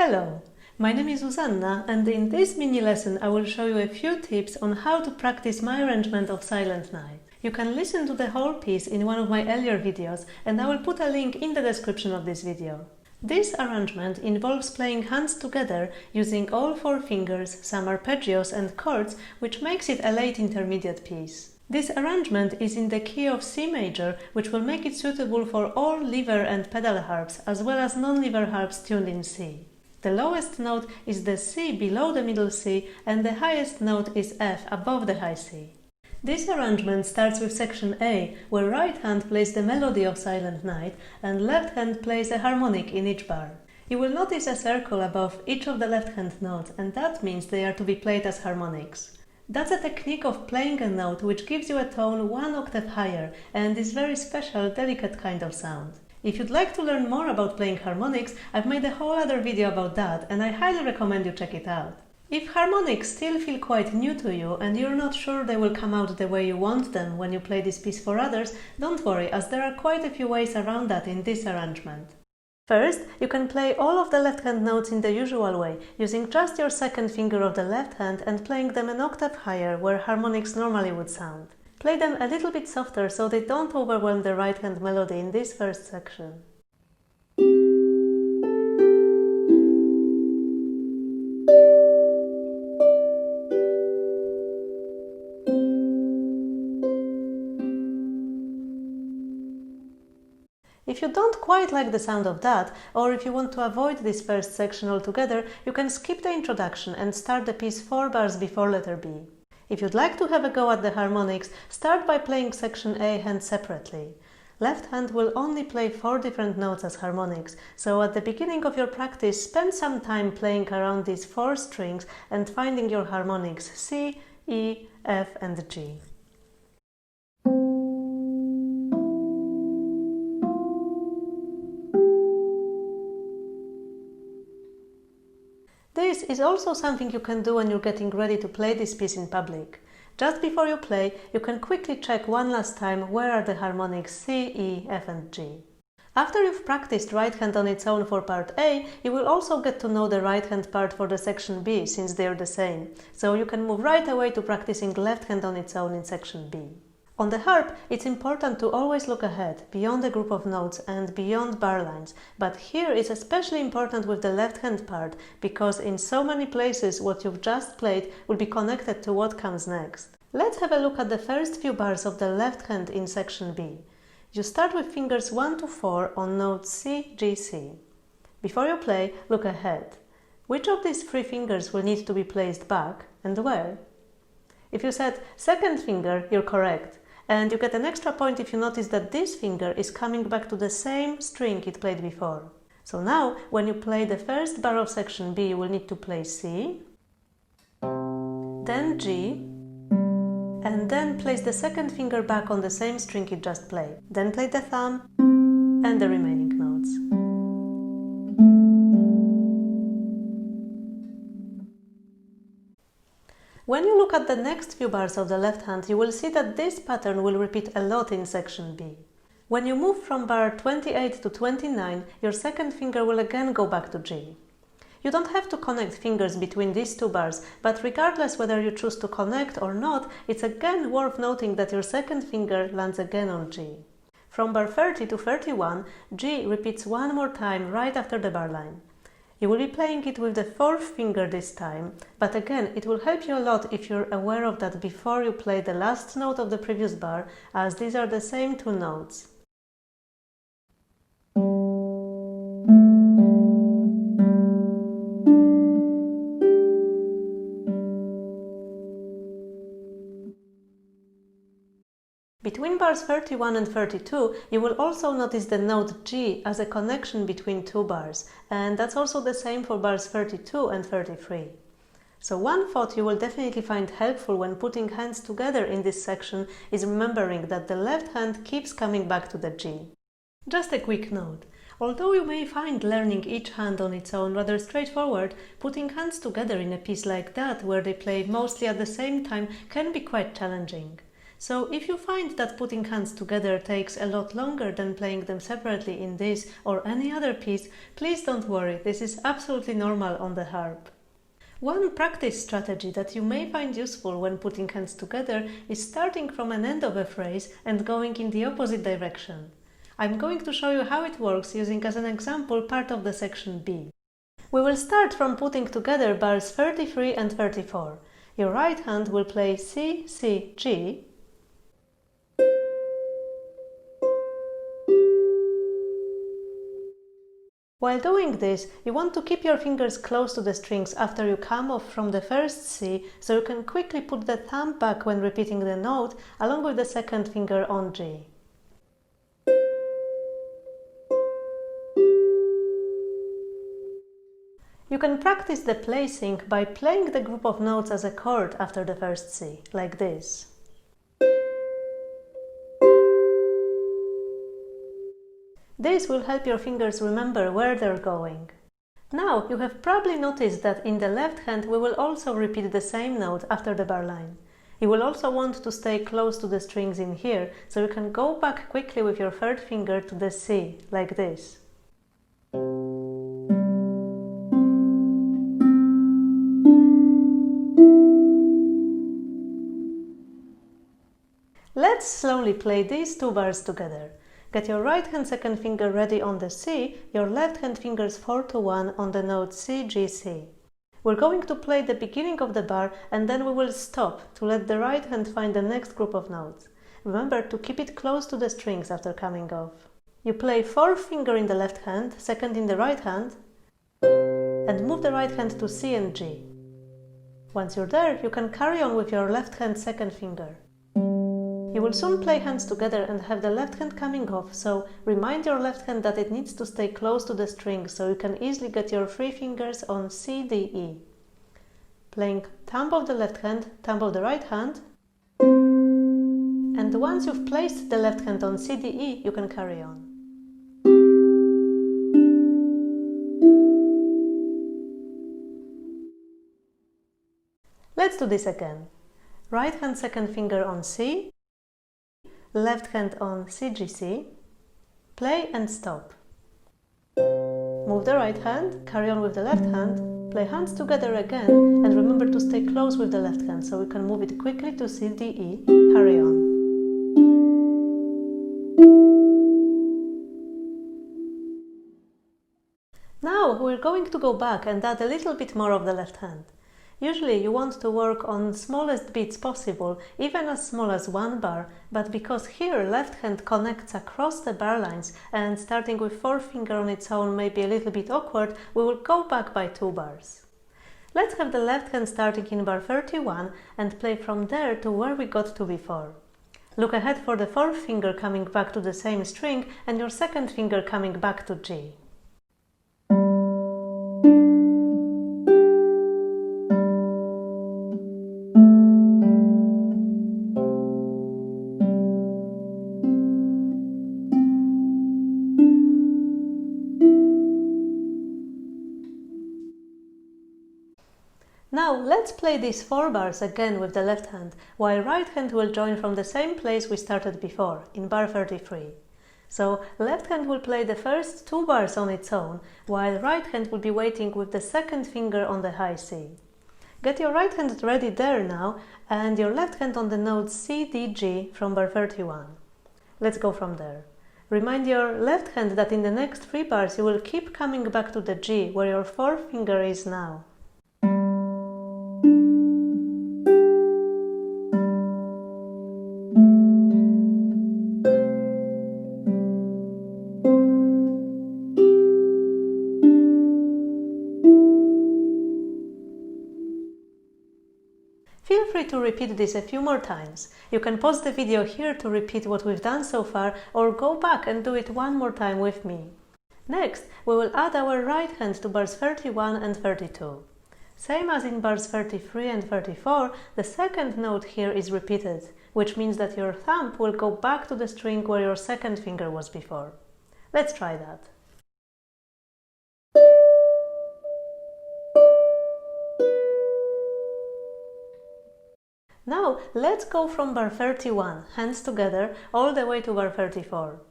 Hello, my name is Zuzanna, and in this mini lesson I will show you a few tips on how to practice my arrangement of Silent Night. You can listen to the whole piece in one of my earlier videos, and I will put a link in the description of this video. This arrangement involves playing hands together using all four fingers, some arpeggios and chords, which makes it a late intermediate piece. This arrangement is in the key of C major, which will make it suitable for all lever and pedal harps, as well as non-lever harps tuned in C. The lowest note is the C below the middle C, and the highest note is F above the high C. This arrangement starts with section A, where right hand plays the melody of Silent Night and left hand plays a harmonic in each bar. You will notice a circle above each of the left hand notes, and that means they are to be played as harmonics. That's a technique of playing a note which gives you a tone one octave higher and is very special, delicate kind of sound. If you'd like to learn more about playing harmonics, I've made a whole other video about that, and I highly recommend you check it out. If harmonics still feel quite new to you and you're not sure they will come out the way you want them when you play this piece for others, don't worry, as there are quite a few ways around that in this arrangement. First, you can play all of the left-hand notes in the usual way, using just your second finger of the left hand and playing them an octave higher where harmonics normally would sound. Play them a little bit softer so they don't overwhelm the right-hand melody in this first section. If you don't quite like the sound of that, or if you want to avoid this first section altogether, you can skip the introduction and start the piece 4 bars before letter B. If you'd like to have a go at the harmonics, start by playing section A hand separately. Left hand will only play 4 different notes as harmonics, so at the beginning of your practice, spend some time playing around these 4 strings and finding your harmonics C, E, F and G. This is also something you can do when you're getting ready to play this piece in public. Just before you play, you can quickly check one last time where are the harmonics C, E, F and G. After you've practiced right hand on its own for part A, you will also get to know the right hand part for the section B, since they're the same, so you can move right away to practicing left hand on its own in section B. On the harp, it's important to always look ahead, beyond a group of notes and beyond bar lines, but here it's especially important with the left-hand part, because in so many places what you've just played will be connected to what comes next. Let's have a look at the first few bars of the left hand in section B. You start with fingers 1 to 4 on notes C, G, C. Before you play, look ahead. Which of these 3 fingers will need to be placed back, and where? If you said second finger, you're correct. And you get an extra point if you notice that this finger is coming back to the same string it played before. So now, when you play the first bar of section B, you will need to play C, then G, and then place the second finger back on the same string it just played. Then play the thumb and the remaining notes. When you look at the next few bars of the left hand, you will see that this pattern will repeat a lot in section B. When you move from bar 28 to 29, your second finger will again go back to G. You don't have to connect fingers between these 2 bars, but regardless whether you choose to connect or not, it's again worth noting that your second finger lands again on G. From bar 30 to 31, G repeats one more time right after the bar line. You will be playing it with the 4th finger this time, but again, it will help you a lot if you're aware of that before you play the last note of the previous bar, as these are the same 2 notes. Between bars 31 and 32, you will also notice the note G as a connection between 2 bars, and that's also the same for bars 32 and 33. So one thought you will definitely find helpful when putting hands together in this section is remembering that the left hand keeps coming back to the G. Just a quick note. Although you may find learning each hand on its own rather straightforward, putting hands together in a piece like that, where they play mostly at the same time, can be quite challenging. So if you find that putting hands together takes a lot longer than playing them separately in this or any other piece, please don't worry, this is absolutely normal on the harp. One practice strategy that you may find useful when putting hands together is starting from an end of a phrase and going in the opposite direction. I'm going to show you how it works using as an example part of the section B. We will start from putting together bars 33 and 34. Your right hand will play C, C, G. While doing this, you want to keep your fingers close to the strings after you come off from the first C, so you can quickly put the thumb back when repeating the note, along with the second finger on G. You can practice the placing by playing the group of notes as a chord after the first C, like this. This will help your fingers remember where they're going. Now, you have probably noticed that in the left hand we will also repeat the same note after the bar line. You will also want to stay close to the strings in here, so you can go back quickly with your third finger to the C, like this. Let's slowly play these two bars together. Get your right hand second finger ready on the C, your left hand fingers 4 to 1 on the note C, G, C. We're going to play the beginning of the bar and then we will stop to let the right hand find the next group of notes. Remember to keep it close to the strings after coming off. You play fourth finger in the left hand, second in the right hand, and move the right hand to C and G. Once you're there, you can carry on with your left hand second finger. You will soon play hands together and have the left hand coming off, so remind your left hand that it needs to stay close to the string so you can easily get your three fingers on C, D, E. Playing thumb of the left hand, thumb of the right hand, and once you've placed the left hand on C, D, E, you can carry on. Let's do this again. Right hand second finger on C, left hand on C, G, C, play and stop. Move the right hand, carry on with the left hand, play hands together again, and remember to stay close with the left hand so we can move it quickly to C, D, E, carry on. Now we're going to go back and add a little bit more of the left hand. Usually you want to work on smallest beats possible, even as small as one bar, but because here left hand connects across the bar lines and starting with fourth finger on its own may be a little bit awkward, we will go back by 2 bars. Let's have the left hand starting in bar 31 and play from there to where we got to before. Look ahead for the fourth finger coming back to the same string and your second finger coming back to G. Now let's play these 4 bars again with the left hand, while right hand will join from the same place we started before, in bar 33. So left hand will play the first 2 bars on its own, while right hand will be waiting with the second finger on the high C. Get your right hand ready there now, and your left hand on the notes C, D, G from bar 31. Let's go from there. Remind your left hand that in the next 3 bars you will keep coming back to the G, where your fourth finger is now. Feel free to repeat this a few more times. You can pause the video here to repeat what we've done so far, or go back and do it one more time with me. Next, we will add our right hand to bars 31 and 32. Same as in bars 33 and 34, the second note here is repeated, which means that your thumb will go back to the string where your second finger was before. Let's try that. Now let's go from bar 31, hands together, all the way to bar 34.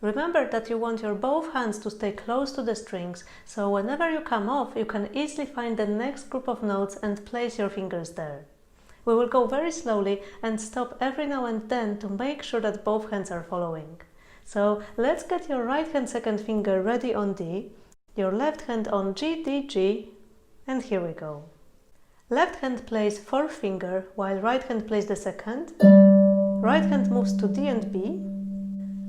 Remember that you want your both hands to stay close to the strings, so whenever you come off, you can easily find the next group of notes and place your fingers there. We will go very slowly and stop every now and then to make sure that both hands are following. So let's get your right hand second finger ready on D, your left hand on G, D, G, and here we go. Left hand plays fourth finger, while right hand plays the second. Right hand moves to D and B.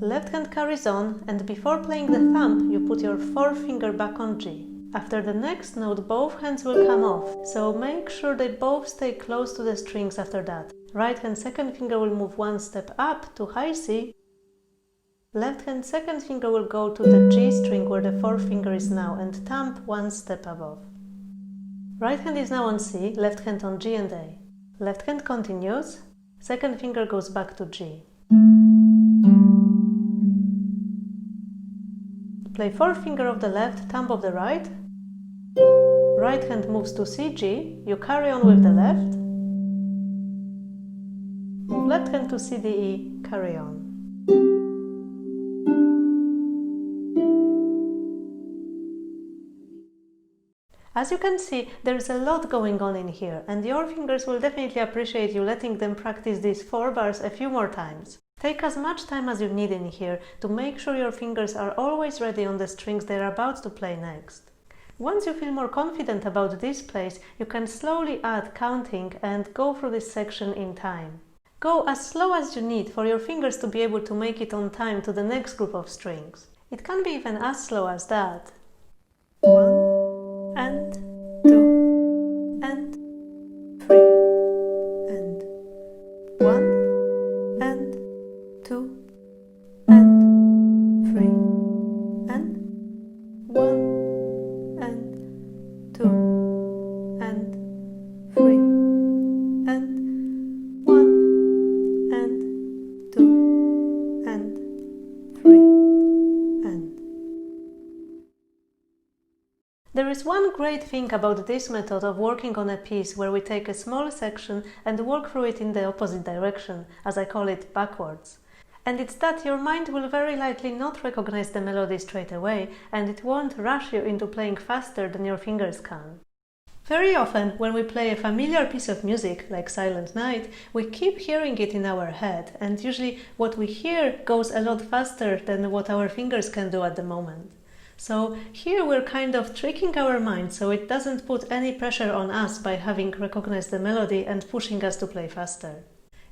Left hand carries on, and before playing the thumb, you put your fourth finger back on G. After the next note, both hands will come off, so make sure they both stay close to the strings after that. Right hand second finger will move one step up to high C. Left hand second finger will go to the G string where the fourth finger is now and thumb one step above. Right hand is now on C, left hand on G and A. Left hand continues, second finger goes back to G. Play fourth finger of the left, thumb of the right. Right hand moves to C, G, you carry on with the left. Move left hand to C, D, E, carry on. As you can see, there is a lot going on in here, and your fingers will definitely appreciate you letting them practice these 4 bars a few more times. Take as much time as you need in here to make sure your fingers are always ready on the strings they are about to play next. Once you feel more confident about this place, you can slowly add counting and go through this section in time. Go as slow as you need for your fingers to be able to make it on time to the next group of strings. It can be even as slow as that. 1 and 2 and 3 and 1 and 2 and 3 and 1 and 2 and 3 and 1 and 2 and 3 and. There is one great thing about this method of working on a piece where we take a small section and work through it in the opposite direction, as I call it backwards. And it's that your mind will very likely not recognize the melody straight away, and it won't rush you into playing faster than your fingers can. Very often, when we play a familiar piece of music, like Silent Night, we keep hearing it in our head, and usually what we hear goes a lot faster than what our fingers can do at the moment. So here we're kind of tricking our mind so it doesn't put any pressure on us by having recognized the melody and pushing us to play faster.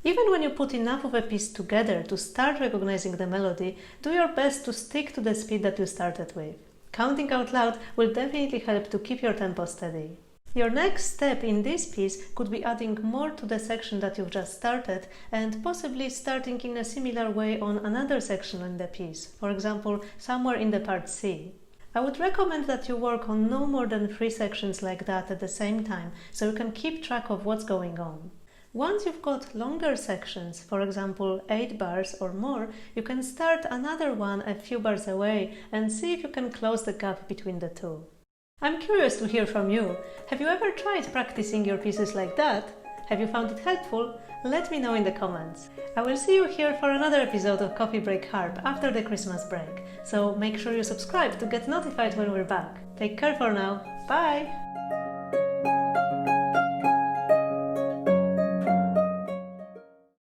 Even when you put enough of a piece together to start recognizing the melody, do your best to stick to the speed that you started with. Counting out loud will definitely help to keep your tempo steady. Your next step in this piece could be adding more to the section that you've just started and possibly starting in a similar way on another section in the piece, for example, somewhere in the part C. I would recommend that you work on no more than 3 sections like that at the same time, so you can keep track of what's going on. Once you've got longer sections, for example 8 bars or more, you can start another one a few bars away and see if you can close the gap between the two. I'm curious to hear from you. Have you ever tried practicing your pieces like that? Have you found it helpful? Let me know in the comments. I will see you here for another episode of Coffee Break Harp after the Christmas break, so make sure you subscribe to get notified when we're back. Take care for now. Bye!